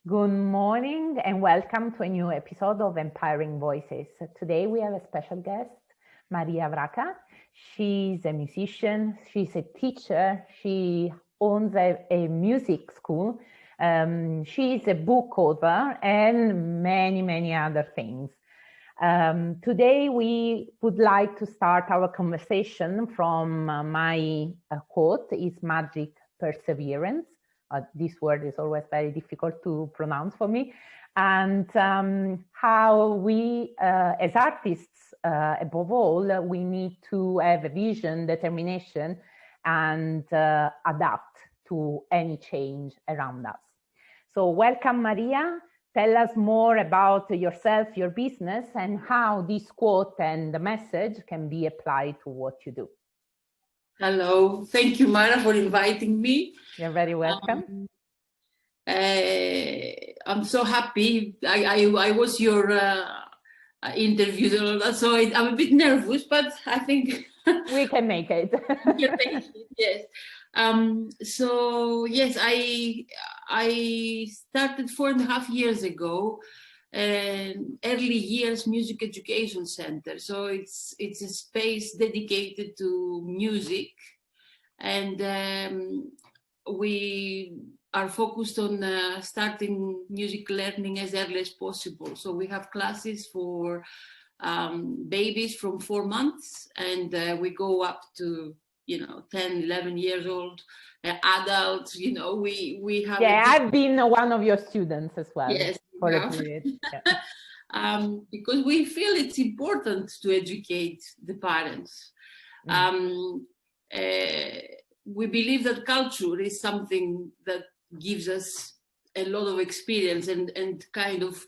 Good morning and welcome to a new episode of Empowering Voices. Today we have a special guest, Maria Vraka. She's a musician, she's a teacher, she owns a music school, she's a book author and many other things. Today we would like to start our conversation from my quote, is magic perseverance. This word is always very difficult to pronounce for me. And how we, as artists, above all, we need to have a vision, determination, and adapt to any change around us. So welcome, Maria. Tell us more about yourself, your business, and how this quote and the message can be applied to what you do. Hello, thank you, Mara, for inviting me. You're very welcome. I'm so happy. I was your interview, so I'm a bit nervous, but I think we can make it. We can make it, yes. So yes, I started 4.5 years ago. Early years music education center, so it's a space dedicated to music, and we are focused on starting music learning as early as possible. So we have classes for babies from 4 months, and we go up to 10, 11 years old, adults. We have. Yeah, I've been one of your students as well. Yes. For a period. Yeah. Because we feel it's important to educate the parents. We believe that culture is something that gives us a lot of experience and kind of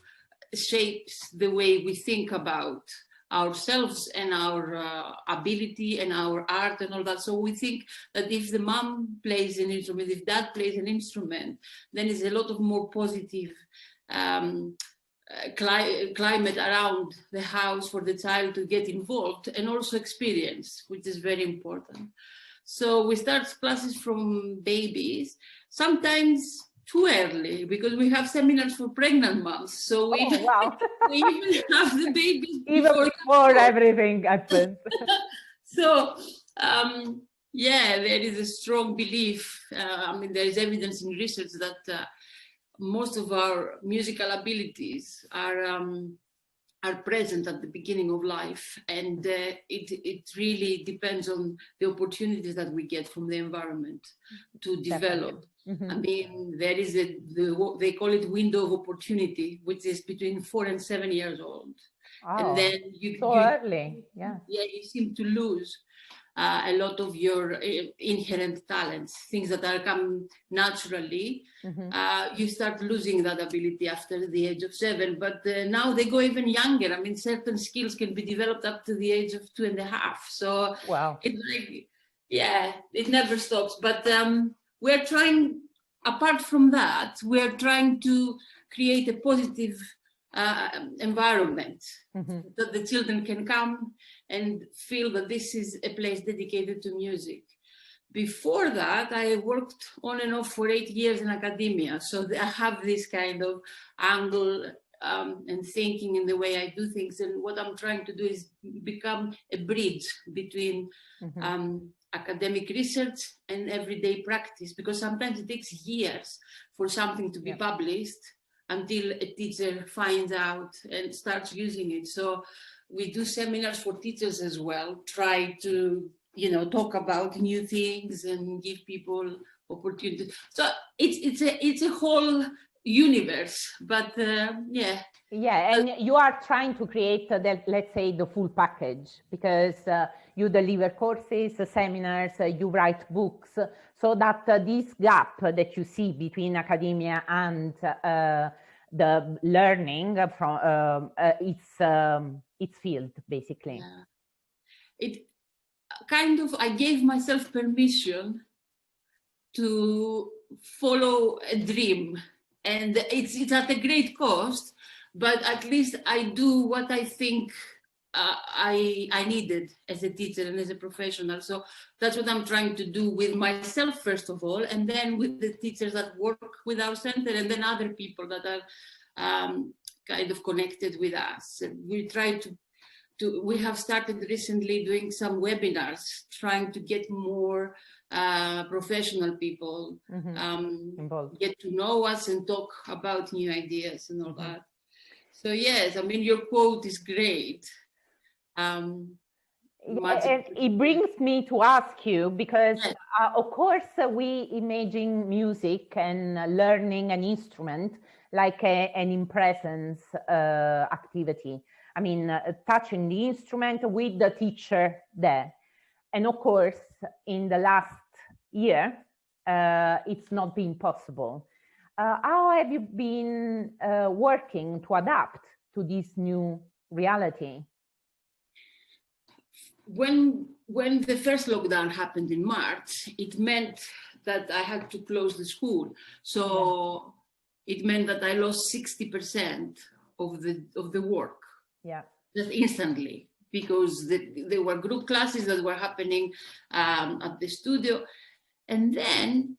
shapes the way we think about ourselves and our ability and our art and all that. So we think that if the mom plays an instrument, if dad plays an instrument, then it's a lot of more positive climate around the house for the child to get involved and also experience, which is very important. So we start classes from babies, sometimes too early, because we have seminars for pregnant moms. So we, wow. We even have the babies even before everything happens. So yeah, there is a strong belief. There is evidence in research that most of our musical abilities are present at the beginning of life, and it really depends on the opportunities that we get from the environment to develop. Mm-hmm. There is they call it window of opportunity, which is between 4 and 7 years old. Oh, and then early, yeah, you seem to lose a lot of your inherent talents, things that are come naturally. Mm-hmm. You start losing that ability after the age of 7, but now they go even younger. Certain skills can be developed up to the age of 2.5. So wow, it's like, yeah, it never stops. But we're trying, apart from that, we're trying to create a positive environment, mm-hmm. that the children can come and feel that this is a place dedicated to music. Before that, I worked on and off for 8 years in academia, so I have this kind of angle and thinking in the way I do things, and what I'm trying to do is become a bridge between mm-hmm. Academic research and everyday practice, because sometimes it takes years for something to be published until a teacher finds out and starts using it. So we do seminars for teachers as well, try to, talk about new things and give people opportunities. So it's a whole universe, but yeah. Yeah, and you are trying to create, let's say, the full package, because you deliver courses, seminars, you write books, so that this gap that you see between academia and the learning from its field, basically. Yeah. It kind of, I gave myself permission to follow a dream, and it's at a great cost, but at least I do what I think I needed as a teacher and as a professional. So that's what I'm trying to do with myself, first of all, and then with the teachers that work with our center, and then other people that are kind of connected with us. And we try we have started recently doing some webinars, trying to get more professional people get to know us and talk about new ideas and all that. So yes, I mean, your quote is great. And it brings me to ask you, because of course we imagine music and learning an instrument like an in-presence activity. I mean, touching the instrument with the teacher there. And of course, in the last year, it's not been possible. How have you been working to adapt to this new reality? When the first lockdown happened in March, it meant that I had to close the school. So it meant that I lost 60% of the work. Yeah. Just instantly, because there were group classes that were happening at the studio. And then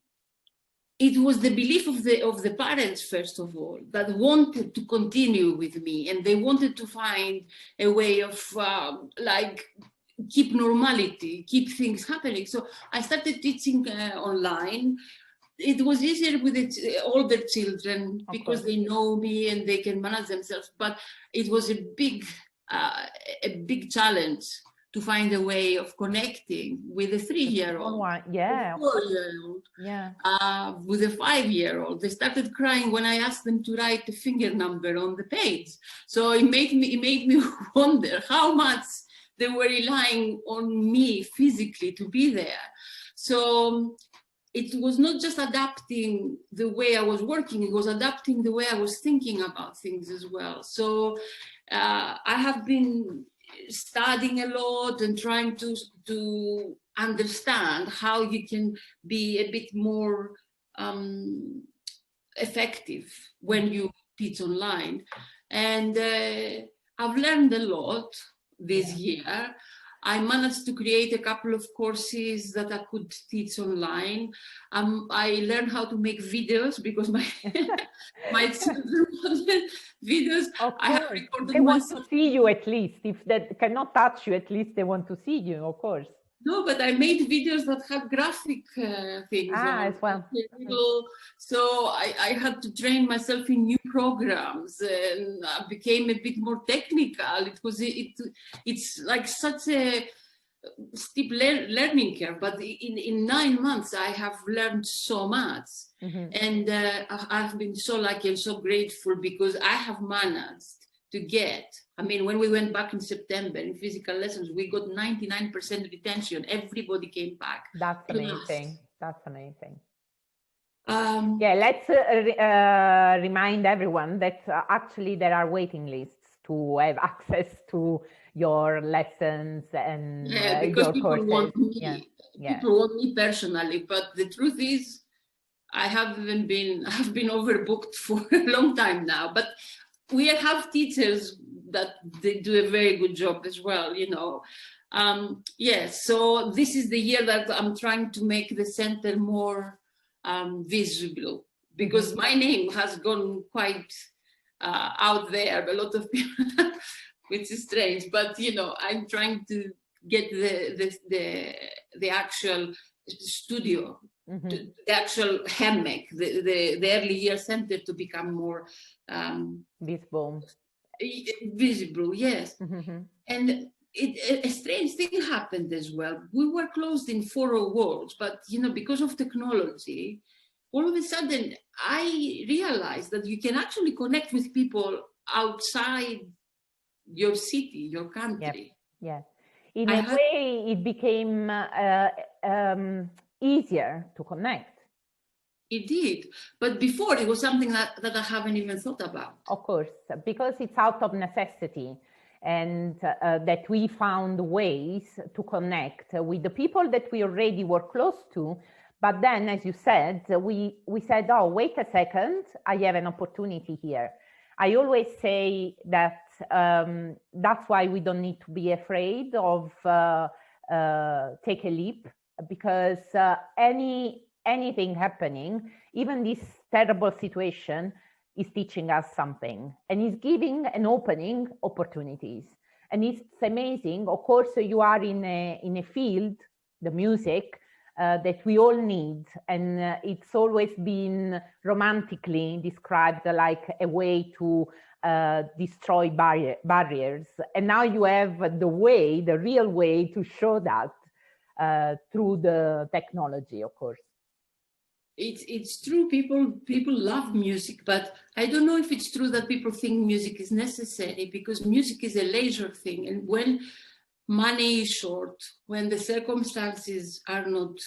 it was the belief of the parents, first of all, that wanted to continue with me, and they wanted to find a way of keep normality, keep things happening. So I started teaching online. It was easier with the older children because they know me and they can manage themselves. But it was a big challenge to find a way of connecting with a 3-year-old, a 4-year-old, with a 5-year-old. They started crying when I asked them to write a finger number on the page. So it made me wonder how much they were relying on me physically to be there. So it was not just adapting the way I was working, it was adapting the way I was thinking about things as well. So I have been studying a lot and trying to understand how you can be a bit more effective when you teach online. And I've learned a lot this year. I managed to create a couple of courses that I could teach online. I learned how to make videos because my children wanted videos. I have recorded they want to see you at least. If they cannot touch you, at least they want to see you, of course. No, but I made videos that had graphic things as well. So I had to train myself in new programs, and I became a bit more technical. It's like such a steep learning curve, but in 9 months I have learned so much. And I've been so lucky and so grateful because I have managed to get, I mean, when we went back in September in physical lessons, we got 99% retention. Everybody came back. That's amazing. That's amazing. Let's remind everyone that actually there are waiting lists to have access to your lessons and because your people courses. Want me. People want me personally, but the truth is, I've been overbooked for a long time now. But we have teachers that they do a very good job as well, you know. So this is the year that I'm trying to make the center more visible, because my name has gone quite out there. A lot of people, which is strange, but you know, I'm trying to get the actual studio, the actual hammock, the early year center to become more visible. Yes. And a strange thing happened as well. We were closed in 4 walls, but you know, because of technology, all of a sudden I realized that you can actually connect with people outside your city, your country. In a way, it became easier to connect. It did, but before it was something that I haven't even thought about. Of course, because it's out of necessity, and that we found ways to connect with the people that we already were close to. But then, as you said, we said, oh, wait a second, I have an opportunity here. I always say that that's why we don't need to be afraid of take a leap, because anything happening, even this terrible situation, is teaching us something and is giving and opening opportunities. And it's amazing. Of course, you are in a field, the music, that we all need. And it's always been romantically described like a way to destroy barriers. And now you have the real way to show that through the technology, of course. It's true. People love music, but I don't know if it's true that people think music is necessary, because music is a leisure thing. And when money is short, when the circumstances are not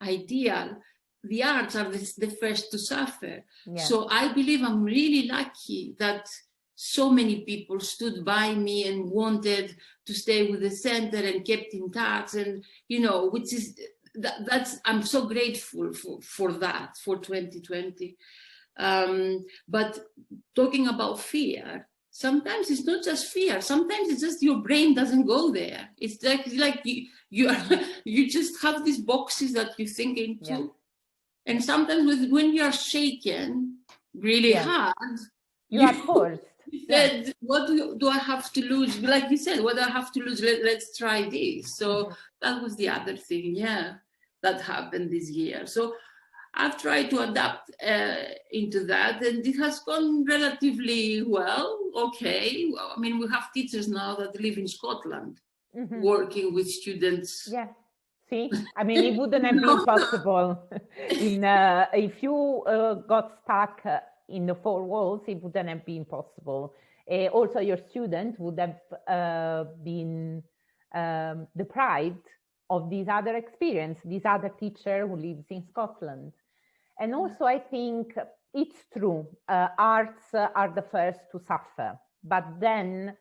ideal, the arts are the first to suffer. Yeah. So I believe I'm really lucky that so many people stood by me and wanted to stay with the center and kept in touch, and which is that's I'm so grateful for that, for 2020. But talking about fear, sometimes it's not just fear. Sometimes it's just your brain doesn't go there. It's like you just have these boxes that you think into, yeah. And sometimes when you are shaken really hard, you are forced. Said, what do I have to lose? Like you said, what do I have to lose? Let's try this. So that was the other thing, that happened this year. So I've tried to adapt into that, and it has gone relatively well. Okay, I mean, we have teachers now that live in Scotland, working with students. Yeah. See, I mean, it wouldn't have been possible if you got stuck in the four walls. It wouldn't have been possible. Also, your student would have been deprived of this other experience, this other teacher who lives in Scotland. And also, I think it's true, arts are the first to suffer. But then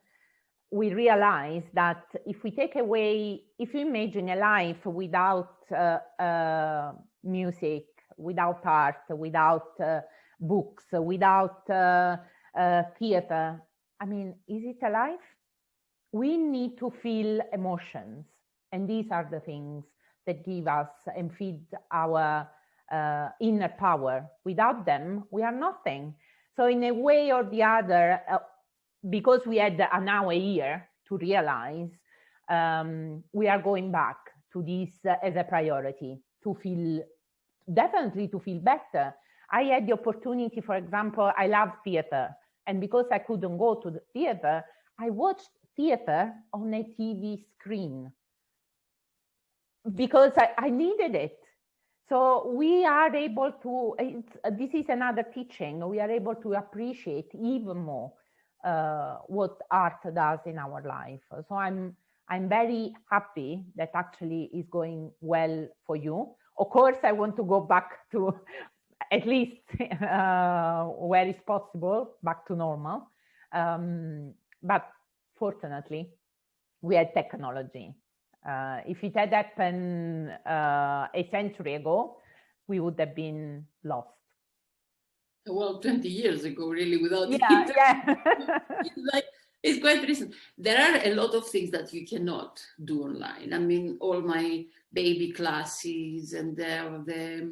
we realize that if we take away, if you imagine a life without music, without art, without books, without theater, I mean, is it a life? We need to feel emotions. And these are the things that give us and feed our inner power. Without them, we are nothing. So in a way or the other, because we had now a year to realize, we are going back to this as a priority, to feel, definitely to feel better. I had the opportunity, for example, I love theater. And because I couldn't go to the theater, I watched theater on a TV screen because I needed it. So we are able to, this is another teaching, we are able to appreciate even more what art does in our life. So I'm very happy that actually is going well for you. Of course, I want to go back to at least where it's possible, back to normal. But fortunately, we had technology. If it had happened a century ago, we would have been lost. Well, 20 years ago, really, without internet. Yeah. It's quite recent. There are a lot of things that you cannot do online. I mean, all my baby classes and the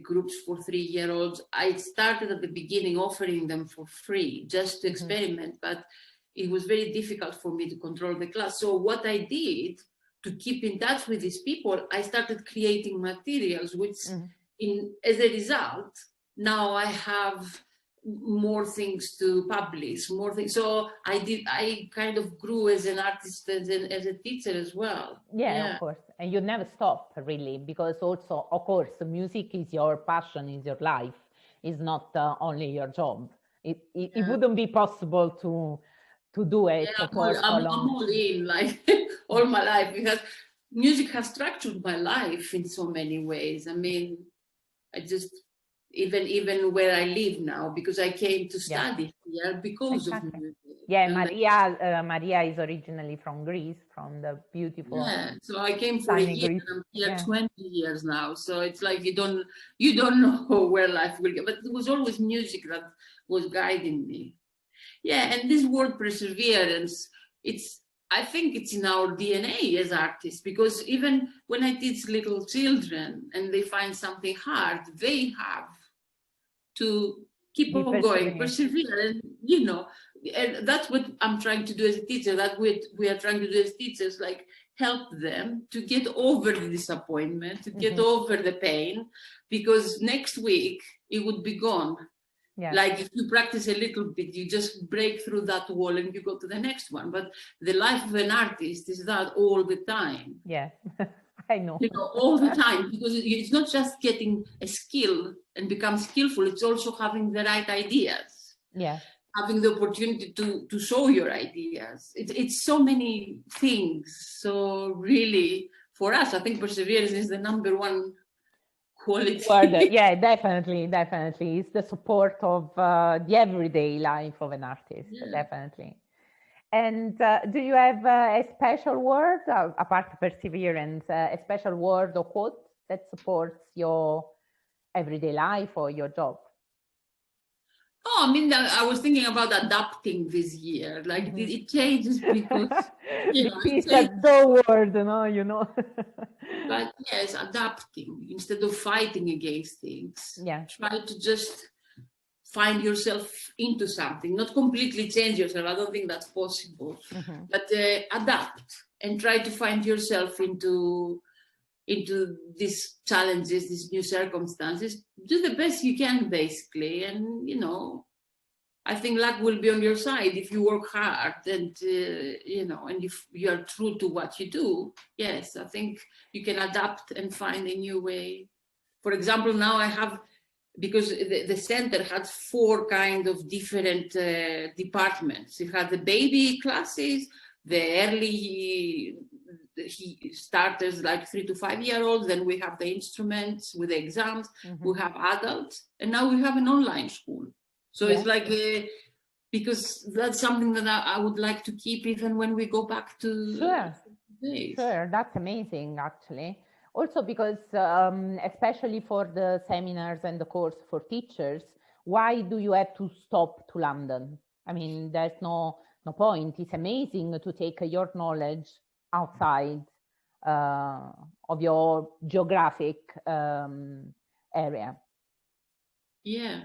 groups for 3-year-olds, I started at the beginning offering them for free, just to experiment, but it was very difficult for me to control the class. So what I did to keep in touch with these people, I started creating materials, which as a result, now I have more things to publish, more things. So I kind of grew as an artist and as a teacher as well. Yeah, of course. And you never stop, really, because also, of course, music is your passion, is your life. It's not only your job. It wouldn't be possible to do it. Yeah, I'm all in, like, all my life, because music has structured my life in so many ways. I mean, I just, even where I live now, because I came to study here because of music. Yeah, Maria is originally from Greece, from the beautiful. Yeah, so I came for a year Greece. and I'm here 20 years now. So it's like you don't know where life will go. But it was always music that was guiding me. Yeah, and this word perseverance, I think it's in our DNA as artists, because even when I teach little children and they find something hard, they have to keep on going, persevere, and and that's what I'm trying to do as a teacher. That we are trying to do as teachers, like help them to get over the disappointment, to get over the pain, because next week it would be gone. Yeah. Like if you practice a little bit, you just break through that wall and you go to the next one. But the life of an artist is that all the time. Yeah, I know. All the time, because it's not just getting a skill and become skillful, it's also having the right ideas. Yeah. Having the opportunity to show your ideas. It's so many things. So really, for us, I think perseverance is the number one quality. Yeah, definitely. It's the support of the everyday life of an artist, definitely. And do you have a special word, apart from perseverance, a special word or quote that supports your everyday life or your job? Oh, I mean, I was thinking about adapting this year. Like it changes because it's the word, But yes, adapting instead of fighting against things. Yeah. Try to just find yourself into something, not completely change yourself. I don't think that's possible, but adapt and try to find yourself into these challenges, these new circumstances. Do the best you can, basically, and I think luck will be on your side if you work hard and and if you are true to what you do. Yes, I think you can adapt and find a new way. For example, now I have, because the center had 4 kind of different departments. It had the baby classes, the early starters, like 3 to 5 year olds. Then we have the instruments with the exams. We have adults, and now we have an online school. So it's like, because that's something that I would like to keep even when we go back to days. Sure, that's amazing, actually. Also because, especially for the seminars and the course for teachers, why do you have to stop to London? I mean, there's no point. It's amazing to take your knowledge outside of your geographic area. Yeah.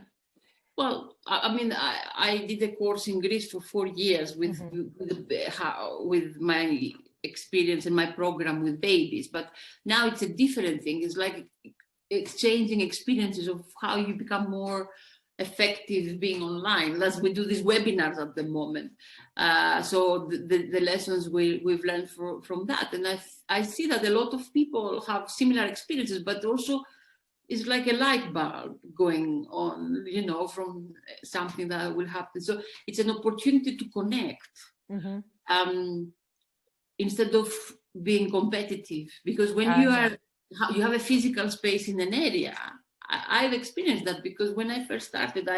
Well, I mean, I did a course in Greece for 4 years with my experience and my program with babies, but now it's a different thing. It's like exchanging experiences of how you become more effective being online. As we do these webinars at the moment, so the lessons we've learned from that, and I see that a lot of people have similar experiences, but also it's like a light bulb going on, from something that will happen. So it's an opportunity to connect instead of being competitive. Because when you have a physical space in an area, I've experienced that, because when I first started,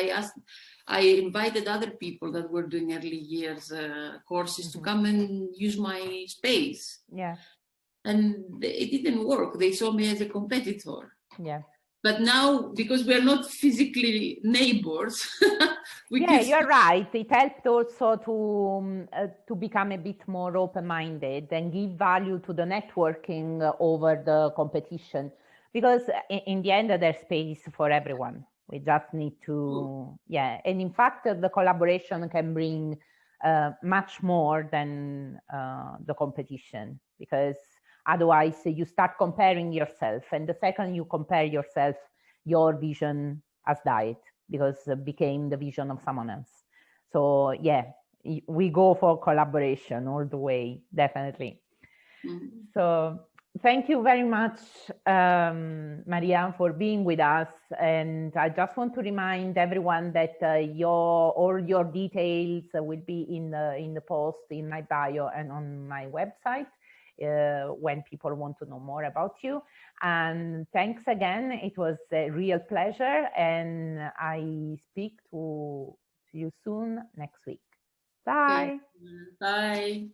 I invited other people that were doing early years courses to come and use my space. Yeah. And it didn't work. They saw me as a competitor. Yeah. But now, because we're not physically neighbors, you're right. It helped also to become a bit more open-minded and give value to the networking over the competition. Because in the end, there's space for everyone. We just need to, And in fact, the collaboration can bring much more than the competition, because otherwise you start comparing yourself. And the second you compare yourself, your vision has died, because it became the vision of someone else. So we go for collaboration all the way, definitely. So thank you very much, Maria, for being with us. And I just want to remind everyone that all your details will be in the post in my bio and on my website when people want to know more about you. And thanks again. It was a real pleasure. And I speak to you soon next week. Bye. Bye.